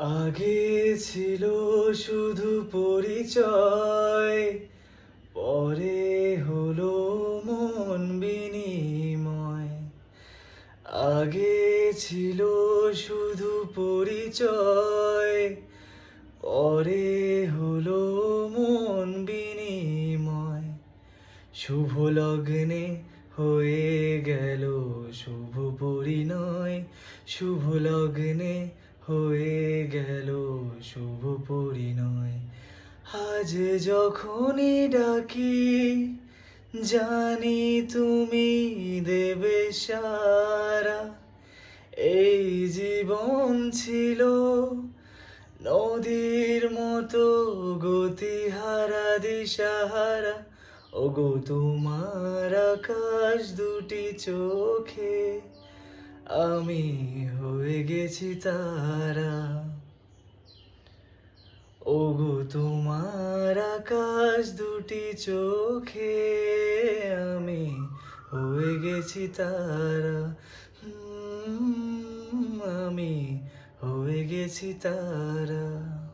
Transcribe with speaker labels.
Speaker 1: আগে ছিল শুধু পরিচয়, পরে হলো মন বিনিময়। আগে ছিল শুধু পরিচয়, পরে হলো মন বিনিময়। শুভ লগ্নে হয়ে গেল শুভ পরিণয়, শুভ লগ্নে হয়ে গেল শুভ পরিণয়। আজ যখনই ডাকি জানি তুমি দেবে সারা। এই জীবন ছিল নদীর মতো গতিহারা দিশাহারা, ওগো তোমার আকাশ দুটি চোখে আমি হয়ে গেছি তারা। ওগো তোমার আকাশ দুটি চোখে আমি হয়ে গেছি তারা। আমি হয়ে গেছি তারা।